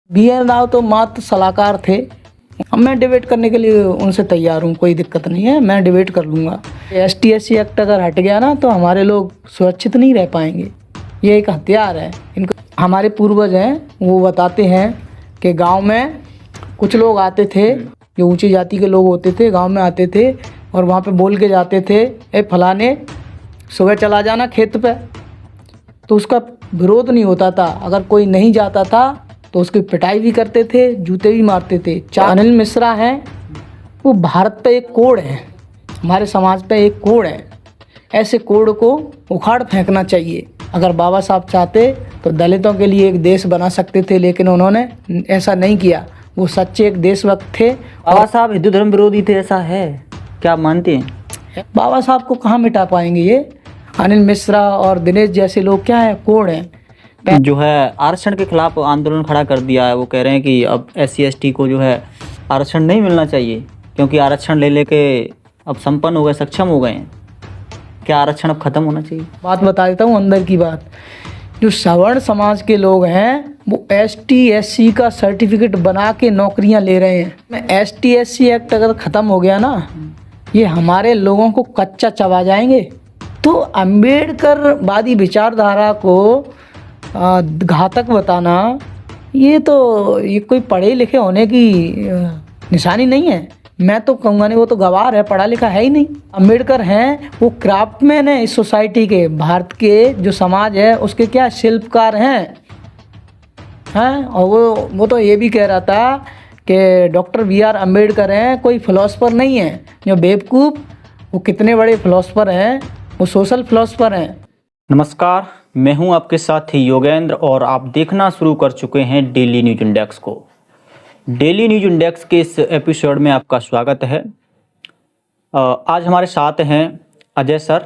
BN Rao तो मात्र सलाहकार थे। अब मैं डिबेट करने के लिए उनसे तैयार हूँ, कोई दिक्कत नहीं है, मैं डिबेट कर लूँगा। ST/SC एक्ट अगर हट गया ना तो हमारे लोग सुरक्षित नहीं रह पाएंगे। ये एक हथियार है इनको। हमारे पूर्वज हैं वो बताते हैं कि गांव में कुछ लोग आते थे, जो ऊंची जाति के लोग होते थे, गांव में आते थे और वहाँ पे बोल के जाते थे, ए फलाने सुबह चला जाना खेत पे। तो उसका विरोध नहीं होता था। अगर कोई नहीं जाता था तो उसकी पिटाई भी करते थे, जूते भी मारते थे। अनिल मिश्रा हैं, वो भारत पे एक कोड है, हमारे समाज पे एक कोड है। ऐसे कोड को उखाड़ फेंकना चाहिए। अगर बाबा साहब चाहते तो दलितों के लिए एक देश बना सकते थे, लेकिन उन्होंने ऐसा नहीं किया। वो सच्चे एक देशभक्त थे। बाबा साहब हिंदू धर्म विरोधी थे, ऐसा है क्या आप मानते हैं? बाबा साहब को कहाँ मिटा पाएंगे ये? अनिल मिश्रा और दिनेश जैसे लोग क्या है, कोड हैं। जो है आरक्षण के खिलाफ आंदोलन खड़ा कर दिया है। वो कह रहे हैं कि अब SC/ST को जो है आरक्षण नहीं मिलना चाहिए, क्योंकि आरक्षण ले लेके अब संपन्न हो गए, सक्षम हो गए हैं। क्या आरक्षण अब खत्म होना चाहिए? बात बता देता हूँ अंदर की बात। जो सवर्ण समाज के लोग हैं वो ST/SC का सर्टिफिकेट बना के नौकरियां ले रहे हैं। ST/SC एक्ट अगर ख़त्म हो गया ना, ये हमारे लोगों को कच्चा चबा जाएंगे। तो अम्बेडकरवादी विचारधारा को घातक बताना, ये कोई पढ़े लिखे होने की निशानी नहीं है। मैं तो कहूँगा नहीं, वो तो गवार है, पढ़ा लिखा है ही नहीं। अम्बेडकर हैं वो क्राफ्टमैन है इस सोसाइटी के, भारत के जो समाज है उसके क्या शिल्पकार हैं। और वो तो ये भी कह रहा था कि डॉक्टर BR अम्बेडकर हैं, कोई फिलोसफर नहीं है। जो बेवकूफ़, वो कितने बड़े फिलोसफर हैं, वो सोशल फिलोसफर हैं। नमस्कार, मैं हूं आपके साथ ही योगेंद्र और आप देखना शुरू कर चुके हैं डेली न्यूज इंडेक्स को। डेली न्यूज इंडेक्स के इस एपिसोड में आपका स्वागत है। आज हमारे साथ हैं अजय सर।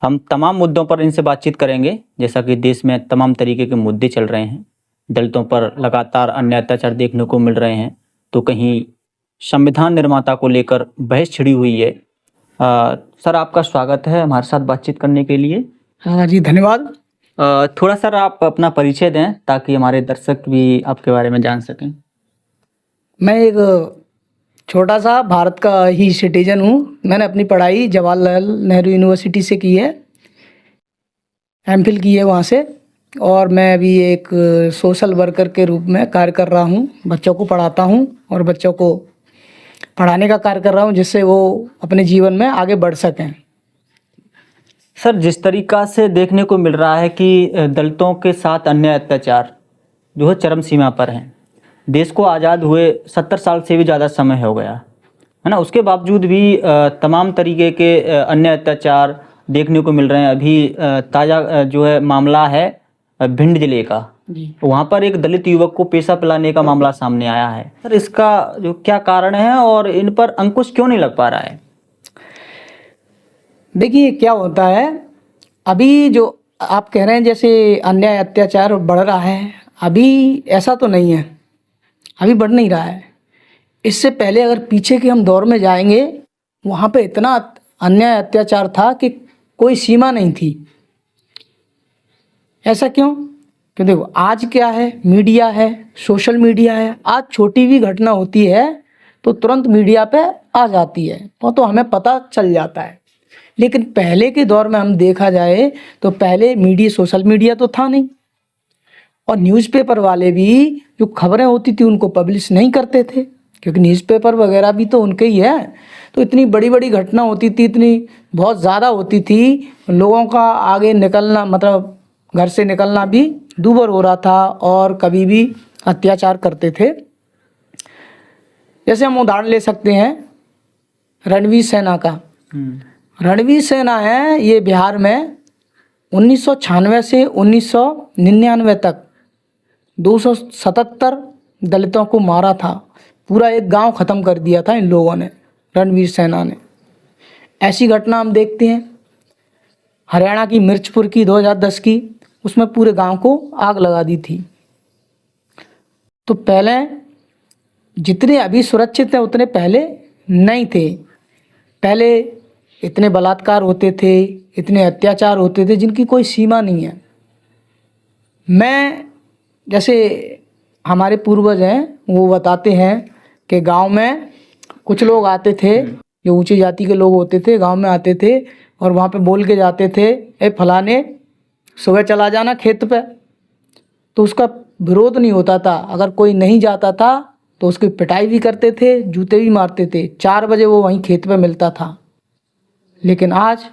हम तमाम मुद्दों पर इनसे बातचीत करेंगे, जैसा कि देश में तमाम तरीके के मुद्दे चल रहे हैं। दलितों पर लगातार अन्य अत्याचार देखने को मिल रहे हैं, तो कहीं संविधान निर्माता को लेकर बहस छिड़ी हुई है। सर, आपका स्वागत है हमारे साथ बातचीत करने के लिए। हाँ जी, धन्यवाद। थोड़ा सर आप अपना परिचय दें ताकि हमारे दर्शक भी आपके बारे में जान सकें। मैं एक छोटा सा भारत का ही सिटीजन हूँ। मैंने अपनी पढ़ाई जवाहरलाल नेहरू यूनिवर्सिटी से की है, MPhil की है वहाँ से। और मैं अभी एक सोशल वर्कर के रूप में कार्य कर रहा हूँ। बच्चों को पढ़ाता हूँ और बच्चों को पढ़ाने का कार्य कर रहा हूँ, जिससे वो अपने जीवन में आगे बढ़ सकें। सर, जिस तरीक़ा से देखने को मिल रहा है कि दलितों के साथ अन्य अत्याचार जो है चरम सीमा पर हैं। देश को आज़ाद हुए 70 साल से भी ज़्यादा समय हो गया है ना, उसके बावजूद भी तमाम तरीके के अन्य अत्याचार देखने को मिल रहे हैं। अभी ताज़ा जो है मामला है भिंड जिले का, वहाँ पर एक दलित युवक को पेशा पिलाने का मामला सामने आया है। सर, इसका जो क्या कारण है और इन पर अंकुश क्यों नहीं लग पा रहा है? देखिए क्या होता है, अभी जो आप कह रहे हैं जैसे अन्याय अत्याचार बढ़ रहा है, अभी ऐसा तो नहीं है, अभी बढ़ नहीं रहा है। इससे पहले अगर पीछे के हम दौर में जाएंगे, वहाँ पे इतना अन्याय अत्याचार था कि कोई सीमा नहीं थी। ऐसा क्यों? कि देखो आज क्या है, मीडिया है, सोशल मीडिया है। आज छोटी भी घटना होती है तो तुरंत मीडिया पे आ जाती है, वो तो हमें पता चल जाता है। लेकिन पहले के दौर में हम देखा जाए तो पहले मीडिया, सोशल मीडिया तो था नहीं, और न्यूज़पेपर वाले भी जो खबरें होती थी उनको पब्लिश नहीं करते थे, क्योंकि न्यूज़पेपर वगैरह भी तो उनके ही है। तो इतनी बड़ी बड़ी घटना होती थी, इतनी बहुत ज़्यादा होती थी, लोगों का आगे निकलना, मतलब घर से निकलना भी दूभर हो रहा था, और कभी भी अत्याचार करते थे। जैसे हम उदाहरण ले सकते हैं रणवीर सेना का। रणवीर सेना है, ये बिहार में 1996 से 1999 तक 277 दलितों को मारा था। पूरा एक गांव ख़त्म कर दिया था इन लोगों ने, रणवीर सेना ने। ऐसी घटना हम देखते हैं हरियाणा की मिर्चपुर की 2010 की, उसमें पूरे गांव को आग लगा दी थी। तो पहले जितने अभी सुरक्षित हैं उतने पहले नहीं थे। पहले इतने बलात्कार होते थे, इतने अत्याचार होते थे जिनकी कोई सीमा नहीं है। मैं जैसे हमारे पूर्वज हैं वो बताते हैं कि गांव में कुछ लोग आते थे, जो ऊंची जाति के लोग होते थे, गांव में आते थे और वहाँ पे बोल के जाते थे, ए फलाने सुबह चला जाना खेत पे। तो उसका विरोध नहीं होता था। अगर कोई नहीं जाता था तो उसकी पिटाई भी करते थे, जूते भी मारते थे। 4 बजे वो वहीं खेत पे मिलता था। लेकिन आज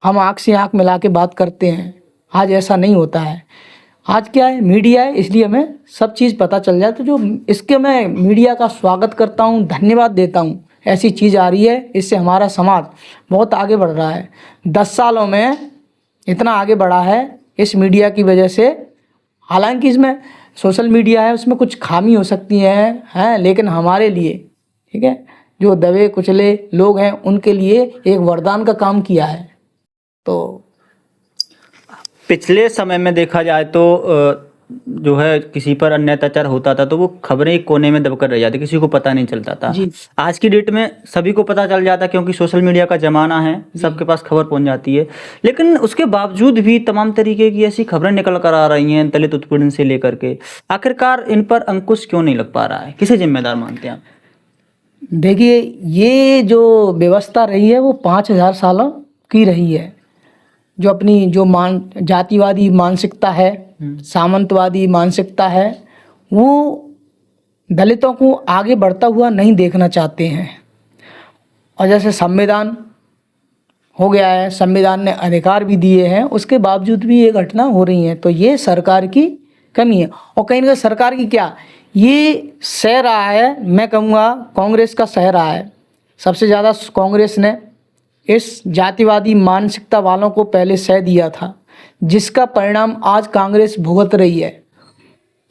हम आँख से आँख मिला के बात करते हैं। आज ऐसा नहीं होता है। आज क्या है, मीडिया है, इसलिए हमें सब चीज़ पता चल जाए। तो जो इसके मैं मीडिया का स्वागत करता हूँ, धन्यवाद देता हूँ। ऐसी चीज़ आ रही है, इससे हमारा समाज बहुत आगे बढ़ रहा है। 10 सालों में इतना आगे बढ़ा है इस मीडिया की वजह से। हालांकि इसमें सोशल मीडिया है, उसमें कुछ खामी हो सकती हैं, लेकिन हमारे लिए, ठीक है, जो दबे कुचले लोग हैं उनके लिए एक वरदान का काम किया है। तो पिछले समय में देखा जाए तो जो है किसी पर अन्य अत्याचार होता था तो वो खबरें एक कोने में दबकर रह जाती, किसी को पता नहीं चलता था। जी। आज की डेट में सभी को पता चल जाता क्योंकि सोशल मीडिया का ज़माना है, सबके पास खबर पहुंच जाती है। लेकिन उसके बावजूद भी तमाम तरीके की ऐसी खबरें निकल कर आ रही हैं, दलित उत्पीड़न से लेकर के। आखिरकार इन पर अंकुश क्यों नहीं लग पा रहा है? किसे जिम्मेदार मानते हैं आप? देखिए, ये जो व्यवस्था रही है वो 5000 सालों की रही है। जो अपनी जो जातिवादी मानसिकता है, सामंतवादी मानसिकता है, वो दलितों को आगे बढ़ता हुआ नहीं देखना चाहते हैं। और जैसे संविधान हो गया है, संविधान ने अधिकार भी दिए हैं, उसके बावजूद भी ये घटना हो रही है। तो ये सरकार की कमी है। और कहीं ना कहीं सरकार की क्या, ये सह रहा है, मैं कहूँगा कांग्रेस का सह रहा है। सबसे ज़्यादा कांग्रेस ने इस जातिवादी मानसिकता वालों को पहले सह दिया था, जिसका परिणाम आज कांग्रेस भुगत रही है।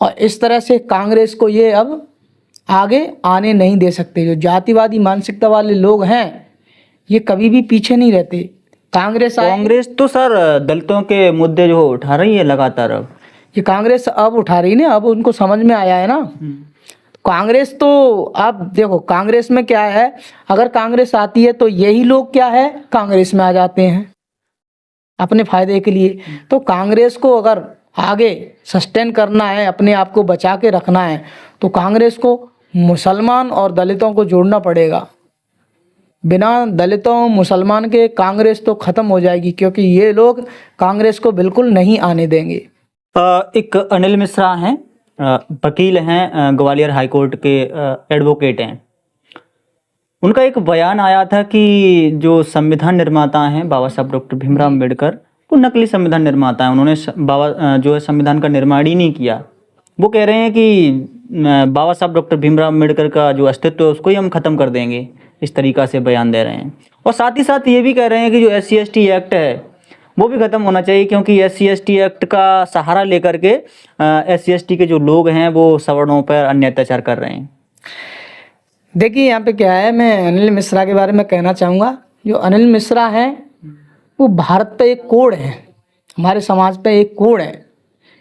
और इस तरह से कांग्रेस को ये अब आगे आने नहीं दे सकते। जो जातिवादी मानसिकता वाले लोग हैं ये कभी भी पीछे नहीं रहते। कांग्रेस तो सर दलितों के मुद्दे जो उठा रही है लगातार। अब ये कांग्रेस अब उठा रही है ना, अब उनको समझ में आया है ना। कांग्रेस तो आप देखो, कांग्रेस में क्या है, अगर कांग्रेस आती है तो यही लोग क्या है, कांग्रेस में आ जाते हैं अपने फायदे के लिए। तो कांग्रेस को अगर आगे सस्टेन करना है, अपने आप को बचा के रखना है, तो कांग्रेस को मुसलमान और दलितों को जोड़ना पड़ेगा। बिना दलितों मुसलमान के कांग्रेस तो ख़त्म हो जाएगी, क्योंकि ये लोग कांग्रेस को बिल्कुल नहीं आने देंगे। एक अनिल मिश्रा हैं, वकील हैं, ग्वालियर हाई कोर्ट के एडवोकेट हैं। उनका एक बयान आया था कि जो संविधान निर्माता हैं बाबा साहब डॉक्टर भीमराव अम्बेडकर, वो नकली संविधान निर्माता हैं। उन्होंने जो है संविधान का निर्माण ही नहीं किया। वो कह रहे हैं कि बाबा साहब डॉक्टर भीमराव अम्बेडकर का जो अस्तित्व है उसको ही हम ख़त्म कर देंगे, इस तरीक़ा से बयान दे रहे हैं। और साथ ही साथ ये भी कह रहे हैं कि जो SC/ST एक्ट है वो भी ख़त्म होना चाहिए, क्योंकि SC/ST एक्ट का सहारा लेकर के SC/ST के जो लोग हैं वो सवर्णों पर अन्य अत्याचार कर रहे हैं। देखिए, यहाँ पे क्या है, मैं अनिल मिश्रा के बारे में कहना चाहूँगा। जो अनिल मिश्रा हैं वो भारत पे एक कोड है, हमारे समाज पे एक कोड है।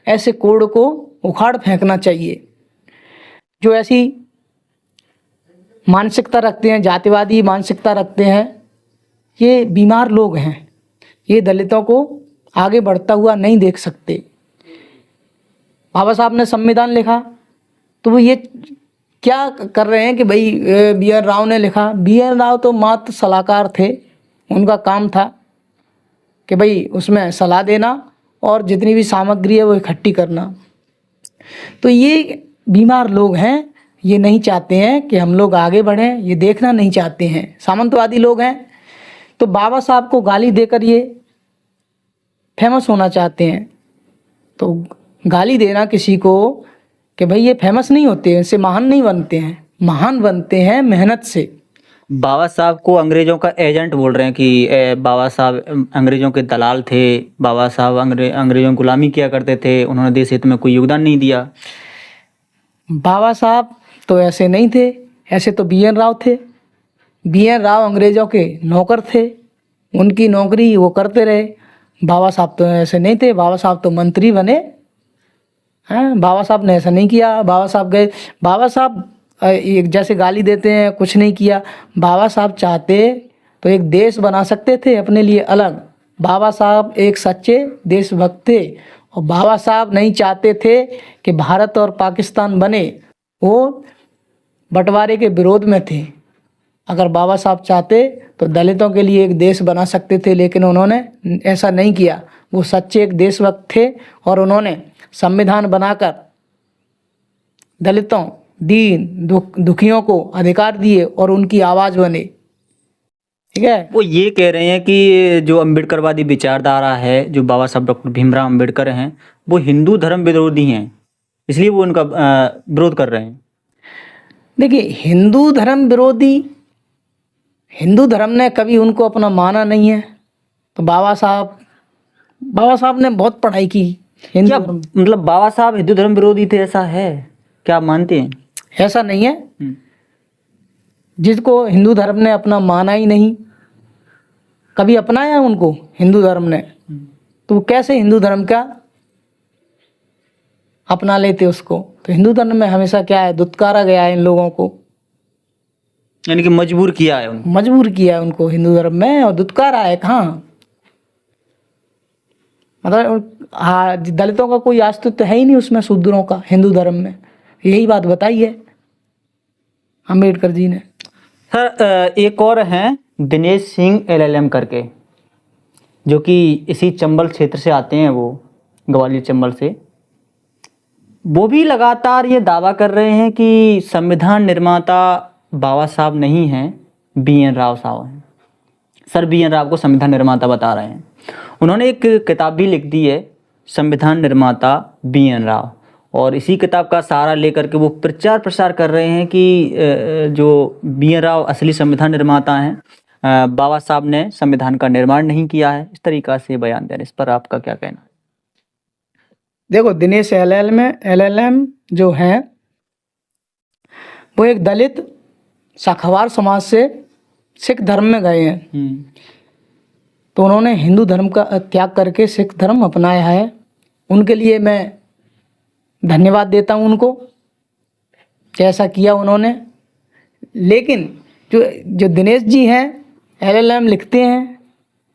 ऐसे कोड को उखाड़ फेंकना चाहिए। जो ऐसी मानसिकता रखते हैं, जातिवादी मानसिकता रखते हैं, ये बीमार लोग हैं। ये दलितों को आगे बढ़ता हुआ नहीं देख सकते। बाबा साहब ने संविधान लिखा तो वो ये क्या कर रहे हैं कि भाई BR राव ने लिखा। BR राव तो मात्र सलाहकार थे। उनका काम था कि भाई उसमें सलाह देना और जितनी भी सामग्री है वो इकट्ठी करना। तो ये बीमार लोग हैं, ये नहीं चाहते हैं कि हम लोग आगे बढ़ें, ये देखना नहीं चाहते हैं। सामंतवादी लोग हैं, तो बाबा साहब को गाली देकर ये फेमस होना चाहते हैं। तो गाली देना किसी को कि भाई ये फेमस नहीं होते हैं, इससे महान नहीं बनते हैं। महान बनते हैं मेहनत से। बाबा साहब को अंग्रेजों का एजेंट बोल रहे हैं कि बाबा साहब अंग्रेजों के दलाल थे, बाबा साहब अंग्रेजों की गुलामी किया करते थे, उन्होंने देश हित में कोई योगदान नहीं दिया। बाबा साहब तो ऐसे नहीं थे, ऐसे तो BN राव थे। BN राव अंग्रेजों के नौकर थे, उनकी नौकरी वो करते रहे। बाबा साहब तो ऐसे नहीं थे, बाबा साहब तो मंत्री बने हैं। बाबा साहब ने ऐसा नहीं किया। बाबा साहब गए, बाबा साहब एक जैसे गाली देते हैं, कुछ नहीं किया। बाबा साहब चाहते तो एक देश बना सकते थे अपने लिए अलग। बाबा साहब एक सच्चे देशभक्त थे और बाबा साहब नहीं चाहते थे कि भारत और पाकिस्तान बने, वो बंटवारे के विरोध में थे। अगर बाबा साहब चाहते तो दलितों के लिए एक देश बना सकते थे, लेकिन उन्होंने ऐसा नहीं किया। वो सच्चे एक देशभक्त थे और उन्होंने संविधान बनाकर दलितों, दीन दुखियों को अधिकार दिए और उनकी आवाज़ बने। ठीक है। वो ये कह रहे हैं कि जो अम्बेडकरवादी विचारधारा है, जो बाबा साहब डॉक्टर भीमराव अम्बेडकर हैं, वो हिंदू धर्म विरोधी हैं, इसलिए वो उनका विरोध कर रहे हैं। देखिए, हिंदू धर्म विरोधी, हिंदू धर्म ने कभी उनको अपना माना नहीं है। तो बाबा साहब ने बहुत पढ़ाई की हिंदू क्या धर्म। मतलब बाबा साहब हिंदू धर्म विरोधी थे, ऐसा है क्या आप मानते हैं? ऐसा नहीं है। जिसको हिंदू धर्म ने अपना माना ही नहीं, कभी अपनाया उनको हिंदू धर्म ने, तो वो कैसे हिंदू धर्म का अपना लेते उसको? तो हिंदू धर्म में हमेशा क्या है, दुत्कारा गया है इन लोगों को, यानी कि मजबूर किया है उनको। मजबूर किया है उनको हिंदू धर्म में, और दुत्कारा है कहाँ? मतलब हाँ, दलितों का कोई अस्तित्व है ही नहीं उसमें, शूद्रों का हिंदू धर्म में। यही बात बताई है अम्बेडकर जी ने। सर एक और हैं दिनेश सिंह LLM करके, जो कि इसी चंबल क्षेत्र से आते हैं, वो ग्वालियर चंबल से। वो भी लगातार ये दावा कर रहे हैं कि संविधान निर्माता बाबा साहब नहीं हैं, BN राव साहब हैं। सर BN राव को संविधान निर्माता बता रहे हैं। उन्होंने एक किताब भी लिख दी है, संविधान निर्माता BN राव, और इसी किताब का सहारा लेकर के वो प्रचार प्रसार कर रहे हैं कि जो BN राव असली संविधान निर्माता हैं, बाबा साहब ने संविधान का निर्माण नहीं किया है। इस तरीक़ा से बयान दे रहे हैं, इस पर आपका क्या कहना है? देखो, दिनेश LLM जो हैं, वो एक दलित शाखावार समाज से सिख धर्म में गए हैं। तो उन्होंने हिंदू धर्म का त्याग करके सिख धर्म अपनाया है। उनके लिए मैं धन्यवाद देता हूँ उनको, जैसा किया उन्होंने। लेकिन जो दिनेश जी हैं, LLM लिखते हैं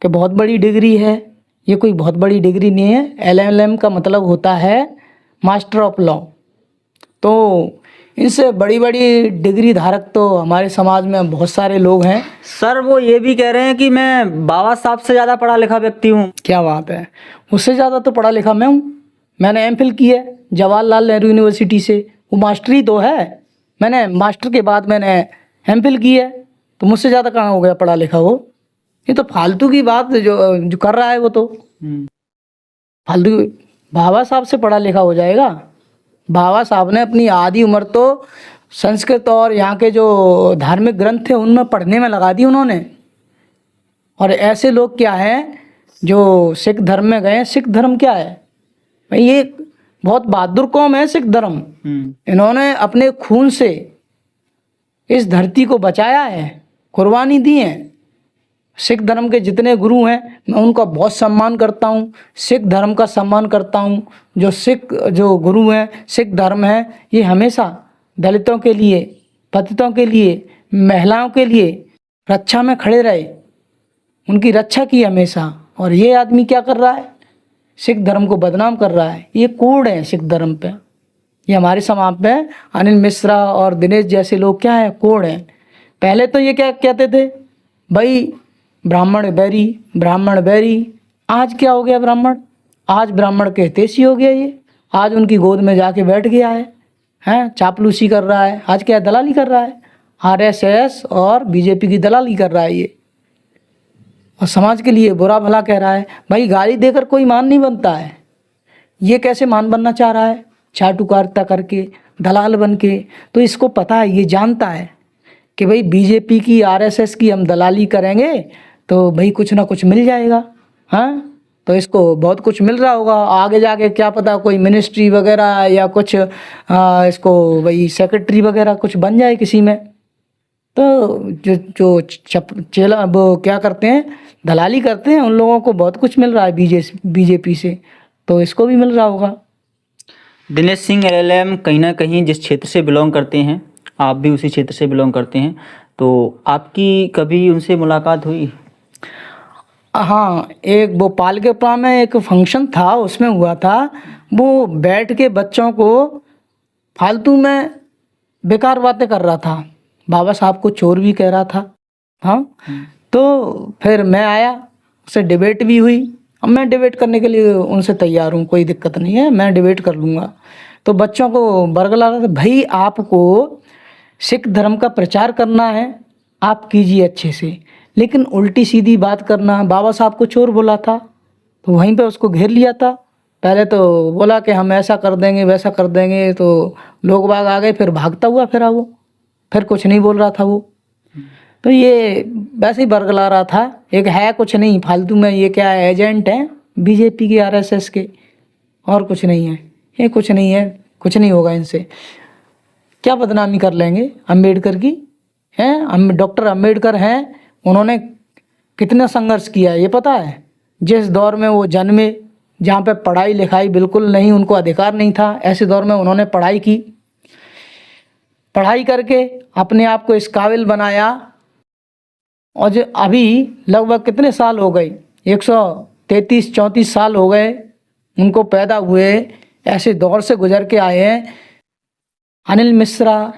कि बहुत बड़ी डिग्री है। ये कोई बहुत बड़ी डिग्री नहीं है। LLM का मतलब होता है मास्टर ऑफ लॉ। तो इनसे बड़ी बड़ी डिग्री धारक तो हमारे समाज में बहुत सारे लोग हैं। सर वो ये भी कह रहे हैं कि मैं बाबा साहब से ज़्यादा पढ़ा लिखा व्यक्ति हूँ। क्या बात है, उससे ज़्यादा तो पढ़ा लिखा मैं हूँ। मैंने MPhil की है जवाहरलाल नेहरू यूनिवर्सिटी से, वो मास्टरी तो है। मैंने मास्टर के बाद मैंने MPhil की है, तो मुझसे ज़्यादा कहाँ हो गया पढ़ा लिखा वो? ये तो फालतू की बात जो कर रहा है वो तो फालतू। बाबा साहब से पढ़ा लिखा हो जाएगा? बाबा साहब ने अपनी आधी उम्र तो संस्कृत और यहाँ के जो धार्मिक ग्रंथ थे उनमें पढ़ने में लगा दी उन्होंने। और ऐसे लोग क्या हैं जो सिख धर्म में गए। सिख धर्म क्या है भाई? ये बहुत बहादुर कौम है सिख धर्म। इन्होंने अपने खून से इस धरती को बचाया है, कुर्बानी दी है। सिख धर्म के जितने गुरु हैं मैं उनका बहुत सम्मान करता हूँ, सिख धर्म का सम्मान करता हूँ। जो गुरु हैं, सिख धर्म है, ये हमेशा दलितों के लिए, पतितों के लिए, महिलाओं के लिए रक्षा में खड़े रहे, उनकी रक्षा की हमेशा। और ये आदमी क्या कर रहा है? सिख धर्म को बदनाम कर रहा है। ये कोड है सिख धर्म पे। ये हमारे समाज पे अनिल मिश्रा और दिनेश जैसे लोग क्या है, कोड हैं। पहले तो ये क्या कहते थे भाई, ब्राह्मण बैरी, ब्राह्मण बैरी। आज क्या हो गया ब्राह्मण? आज ब्राह्मण के हितैषी हो गया ये। आज उनकी गोद में जाके बैठ गया है, चापलूसी कर रहा है। आज क्या दलाली कर रहा है? RSS और BJP की दलाली कर रहा है ये, और समाज के लिए बुरा भला कह रहा है। भाई गाली देकर कोई मान नहीं बनता है। ये कैसे मान बनना चाह रहा है? चाटुकारिता करके, दलाल बन के। तो इसको पता है, ये जानता है कि भाई BJP की, RSS की हम दलाली करेंगे तो भाई कुछ ना कुछ मिल जाएगा। हाँ, तो इसको बहुत कुछ मिल रहा होगा। आगे जाके क्या पता कोई मिनिस्ट्री वगैरह या कुछ इसको भाई सेक्रेटरी वगैरह कुछ बन जाए किसी में। तो जो चेला वो क्या करते हैं, दलाली करते हैं, उन लोगों को बहुत कुछ मिल रहा है BJP से, तो इसको भी मिल रहा होगा। दिनेश सिंह LLM कहीं ना कहीं जिस क्षेत्र से बिलोंग करते हैं, आप भी उसी क्षेत्र से बिलोंग करते हैं, तो आपकी कभी उनसे मुलाकात हुई? हाँ, एक भोपाल के पास में एक फंक्शन था, उसमें हुआ था। वो बैठ के बच्चों को फालतू में बेकार बातें कर रहा था, बाबा साहब को चोर भी कह रहा था। हाँ, तो फिर मैं आया, उससे डिबेट भी हुई। अब मैं डिबेट करने के लिए उनसे तैयार हूँ, कोई दिक्कत नहीं है, मैं डिबेट कर लूँगा। तो बच्चों को बरगला रहा था, भाई आपको सिख धर्म का प्रचार करना है, आप कीजिए अच्छे से, लेकिन उल्टी सीधी बात करना, बाबा साहब को चोर बोला था, तो वहीं पे उसको घेर लिया था। पहले तो बोला कि हम ऐसा कर देंगे वैसा कर देंगे, तो लोग बाग आ गए, फिर भागता हुआ फिरा वो, फिर कुछ नहीं बोल रहा था वो। तो ये वैसे ही बरगला रहा था, एक है कुछ नहीं फालतू में, ये क्या है, एजेंट है बीजेपी के, आरएसएस के, और कुछ नहीं है, ये कुछ नहीं है, कुछ नहीं होगा इनसे। क्या बदनामी कर लेंगे अम्बेडकर की, हैं? हम डॉक्टर अम्बेडकर हैं, उन्होंने कितना संघर्ष किया है ये पता है। जिस दौर में वो जन्मे, जहाँ पे पढ़ाई लिखाई बिल्कुल नहीं, उनको अधिकार नहीं था, ऐसे दौर में उन्होंने पढ़ाई की, पढ़ाई करके अपने आप को इस काबिल बनाया। और जो अभी लगभग कितने साल हो गए, 133-34 साल हो गए उनको पैदा हुए, ऐसे दौर से गुजर के आए हैं। अनिल मिश्रा,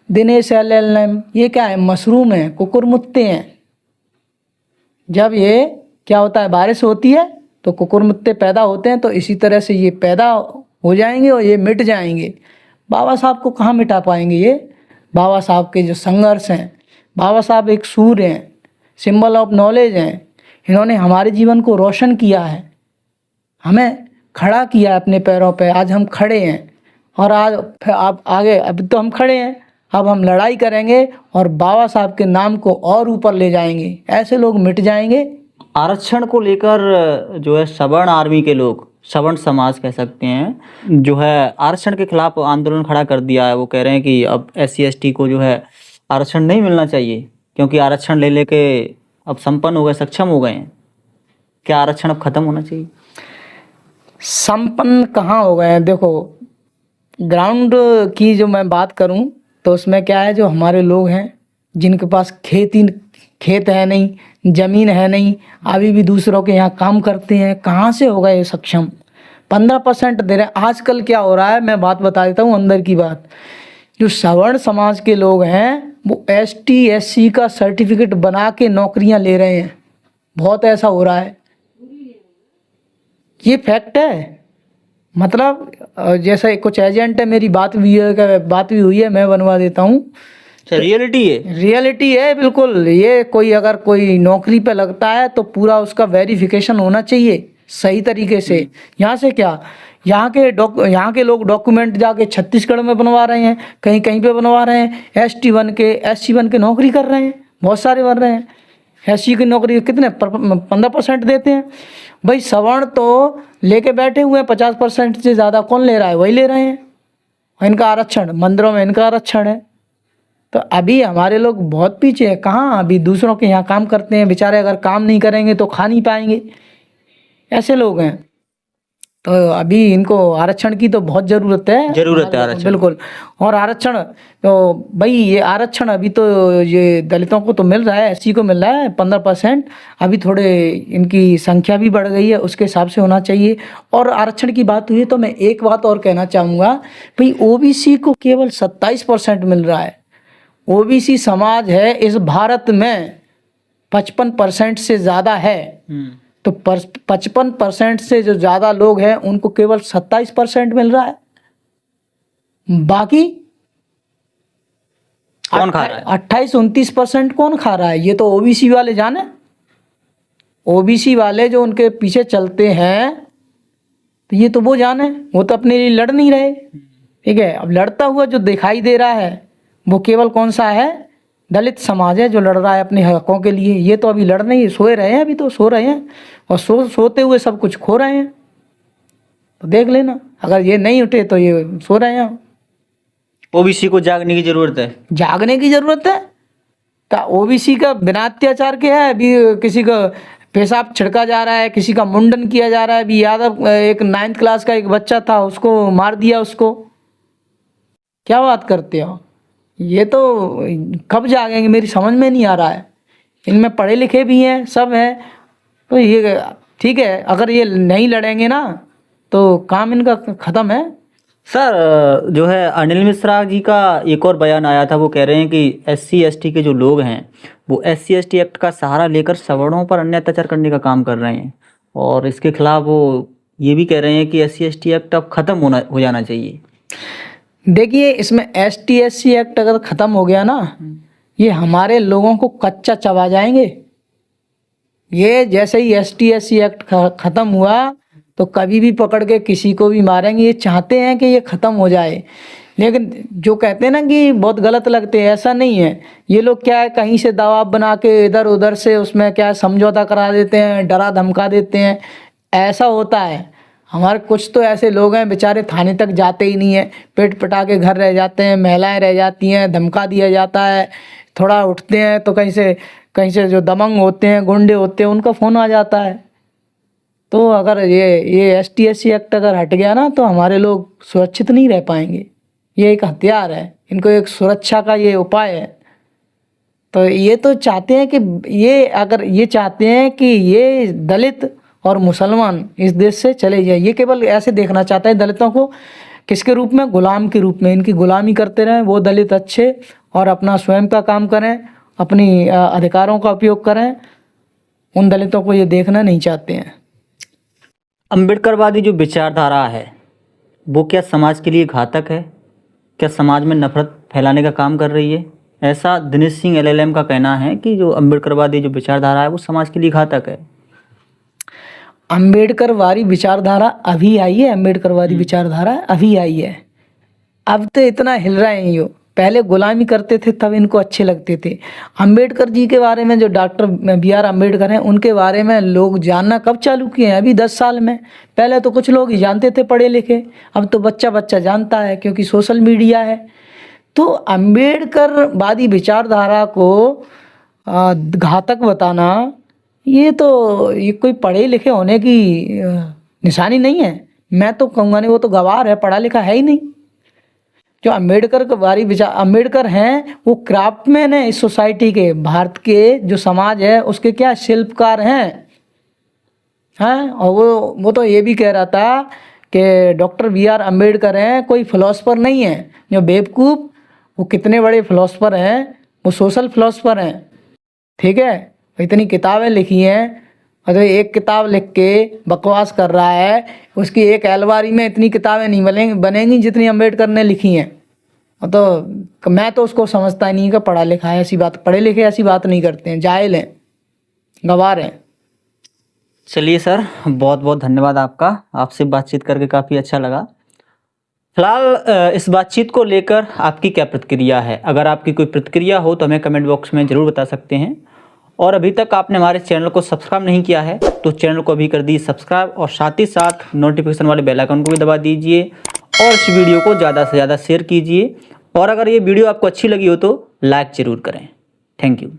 दिनेश एल, ये क्या है, मशरूम है, कुकुरमुत्ते हैं। जब ये क्या होता है, बारिश होती है तो कुकुरमुत्ते पैदा होते हैं, तो इसी तरह से ये पैदा हो जाएंगे और ये मिट जाएंगे। बाबा साहब को कहाँ मिटा पाएंगे ये, बाबा साहब के जो संघर्ष हैं, बाबा साहब एक सूर्य हैं, सिंबल ऑफ नॉलेज हैं। इन्होंने हमारे जीवन को रोशन किया है, हमें खड़ा किया है अपने पैरों पे, आज हम खड़े हैं। और आज आप आगे, अभी तो हम खड़े हैं, अब हम लड़ाई करेंगे और बाबा साहब के नाम को और ऊपर ले जाएंगे, ऐसे लोग मिट जाएंगे। आरक्षण को लेकर जो है सवर्ण आर्मी के लोग, सवर्ण समाज कह सकते हैं, जो है आरक्षण के खिलाफ आंदोलन खड़ा कर दिया है। वो कह रहे हैं कि अब SC ST को जो है आरक्षण नहीं मिलना चाहिए, क्योंकि आरक्षण ले लेके अब संपन्न हो गए, सक्षम हो गए हैं। क्या आरक्षण अब खत्म होना चाहिए? संपन्न कहाँ हो गए हैं, देखो ग्राउंड की जो मैं बात करूं तो उसमें क्या है, जो हमारे लोग हैं जिनके पास खेत है नहीं, ज़मीन है नहीं, अभी भी दूसरों के यहाँ काम करते हैं, कहाँ से हो गए सक्षम। 15% दे रहे हैं। आजकल क्या हो रहा है, मैं बात बता देता हूँ अंदर की बात। जो सवर्ण समाज के लोग हैं वो ST SC का सर्टिफिकेट बना के नौकरियां ले रहे हैं, बहुत ऐसा हो रहा है, ये फैक्ट है। मतलब जैसा कुछ एजेंट है, मेरी बात भी हुई है, मैं बनवा देता हूँ। रियलिटी है, रियलिटी है बिल्कुल। ये कोई अगर कोई नौकरी पे लगता है तो पूरा उसका वेरिफिकेशन होना चाहिए सही तरीके से। यहाँ से क्या, यहाँ के लोग डॉक्यूमेंट जाके छत्तीसगढ़ में बनवा रहे हैं, कहीं कहीं पे बनवा रहे हैं, ST1 के SC1 के नौकरी कर रहे हैं, बहुत सारे बन रहे हैं। SC की नौकरी कितने 15% देते हैं भाई। सवर्ण तो लेके बैठे हुए हैं, 50% से ज़्यादा कौन ले रहा है, वही ले रहे हैं। इनका आरक्षण, मंदिरों में इनका आरक्षण है। तो अभी हमारे लोग बहुत पीछे हैं, कहाँ अभी दूसरों के यहाँ काम करते हैं बेचारे, अगर काम नहीं करेंगे तो खा नहीं पाएंगे, ऐसे लोग हैं। तो अभी इनको आरक्षण की तो बहुत ज़रूरत है आरक्षण, बिल्कुल। और आरक्षण तो भाई, ये आरक्षण अभी तो ये दलितों को तो मिल रहा है, SC को मिल रहा है 15%। अभी थोड़े इनकी संख्या भी बढ़ गई है, उसके हिसाब से होना चाहिए। और आरक्षण की बात हुई तो मैं एक बात और कहना चाहूँगा भाई, OBC को केवल 27% मिल रहा है। OBC समाज है इस भारत में 55% से ज़्यादा है, तो 55% से जो ज़्यादा लोग हैं उनको केवल 27% मिल रहा है। बाकी कौन खा रहा है? 28-29% कौन खा रहा है, ये तो OBC वाले जाने। OBC वाले जो उनके पीछे चलते हैं, तो ये तो वो जाने, वो तो अपने लिए लड़ नहीं रहे। ठीक है, अब लड़ता हुआ जो दिखाई दे रहा है वो केवल कौन सा है, दलित समाज है जो लड़ रहा है अपने हकों के लिए। ये तो अभी लड़ नहीं, सोए रहे हैं, अभी तो सो रहे हैं, और सोते हुए सब कुछ खो रहे हैं। तो देख लेना, अगर ये नहीं उठे तो ये सो रहे हैं। OBC को जागने की जरूरत है, जागने की जरूरत है। क्या OBC का बिना अत्याचार के है? अभी किसी का पेशाब छिड़का जा रहा है, किसी का मुंडन किया जा रहा है। अभी यादव, एक 9th क्लास का एक बच्चा था, उसको मार दिया उसको। क्या बात करते हो, ये तो कब जागेंगे, मेरी समझ में नहीं आ रहा है। इनमें पढ़े लिखे भी हैं, सब हैं, तो ये ठीक है, अगर ये नहीं लड़ेंगे ना तो काम इनका ख़त्म है। सर जो है अनिल मिश्रा जी का एक और बयान आया था, वो कह रहे हैं कि SC ST के जो लोग हैं वो SC ST एक्ट का सहारा लेकर सवर्णों पर अन्य अत्याचार करने का काम कर रहे हैं, और इसके खिलाफ वो ये भी कह रहे हैं कि SC ST एक्ट अब ख़त्म हो जाना चाहिए। देखिए, इसमें ST SC एक्ट अगर ख़त्म हो गया ना, ये हमारे लोगों को कच्चा चबा जाएंगे। ये जैसे ही ST SC एक्ट ख़त्म हुआ तो कभी भी पकड़ के किसी को भी मारेंगे। ये चाहते हैं कि ये ख़त्म हो जाए, लेकिन जो कहते हैं ना कि बहुत गलत लगते हैं, ऐसा नहीं है। ये लोग क्या है, कहीं से दबाव बना के इधर उधर से उसमें क्या है समझौता करा देते हैं, डरा धमका देते हैं, ऐसा होता है। हमारे कुछ तो ऐसे लोग हैं बेचारे थाने तक जाते ही नहीं है, पेट पटा के घर रह जाते हैं, महिलाएं रह जाती हैं, धमका दिया जाता है। थोड़ा उठते हैं तो कहीं से जो दबंग होते हैं, गुंडे होते हैं, उनका फ़ोन आ जाता है। तो अगर ये ST SC एक्ट अगर हट गया ना तो हमारे लोग सुरक्षित नहीं रह पाएंगे। ये एक हथियार है, इनको एक सुरक्षा का ये उपाय है। तो ये तो चाहते हैं कि ये चाहते हैं कि ये दलित और मुसलमान इस देश से चले जाए। ये केवल ऐसे देखना चाहता है दलितों को किसके रूप में, गुलाम के रूप में। इनकी गुलामी करते रहें वो दलित अच्छे, और अपना स्वयं का काम करें, अपनी अधिकारों का उपयोग करें। उन दलितों को ये देखना नहीं चाहते हैं। अम्बेडकरवादी जो विचारधारा है वो क्या समाज के लिए घातक है? क्या समाज में नफरत फैलाने का काम कर रही है? ऐसा दिनेश सिंह LLM का कहना है कि जो अम्बेडकरवादी जो विचारधारा है वो समाज के लिए घातक है। अम्बेडकरवादी विचारधारा अभी आई है, अम्बेडकरवादी विचारधारा अभी आई है। अब तो इतना हिल रहे हैं। यो पहले गुलामी करते थे तब इनको अच्छे लगते थे। अंबेडकर जी के बारे में, जो डॉक्टर BR अम्बेडकर हैं, उनके बारे में लोग जानना कब चालू किए हैं? अभी 10 साल में। पहले तो कुछ लोग ही जानते थे पढ़े लिखे, अब तो बच्चा बच्चा जानता है क्योंकि सोशल मीडिया है। तो अम्बेडकरवादी विचारधारा को घातक बताना, ये कोई पढ़े लिखे होने की निशानी नहीं है। मैं तो कहूँगा नहीं, वो तो गवार है, पढ़ा लिखा है ही नहीं। जो अम्बेडकर हैं वो क्राफ्टमैन है इस सोसाइटी के। भारत के जो समाज है उसके क्या शिल्पकार हैं। और वो तो ये भी कह रहा था कि डॉक्टर BR अम्बेडकर हैं कोई फिलोसफर नहीं है। जो बेवकूफ़, वो कितने बड़े फिलोसफर हैं, वो सोशल फिलोसफर हैं। ठीक है, इतनी किताबें लिखी हैं, और तो एक किताब लिख के बकवास कर रहा है, उसकी एक अलमारी में इतनी किताबें नहीं बनेंगी जितनी अम्बेडकर ने लिखी हैं। तो मैं तो उसको समझता ही नहीं कि पढ़ा लिखा है। ऐसी बात, पढ़े लिखे ऐसी बात नहीं करते हैं, जाहिल हैं, गवार हैं। चलिए सर, बहुत बहुत धन्यवाद आपका। आपसे बातचीत करके काफ़ी अच्छा लगा। फिलहाल इस बातचीत को लेकर आपकी क्या प्रतिक्रिया है? अगर आपकी कोई प्रतिक्रिया हो तो हमें कमेंट बॉक्स में ज़रूर बता सकते हैं। और अभी तक आपने हमारे चैनल को सब्सक्राइब नहीं किया है तो चैनल को अभी कर दीजिए सब्सक्राइब, और साथ ही साथ नोटिफिकेशन वाले बेल आइकन को भी दबा दीजिए, और इस वीडियो को ज़्यादा से ज़्यादा शेयर कीजिए। और अगर ये वीडियो आपको अच्छी लगी हो तो लाइक ज़रूर करें। Thank you.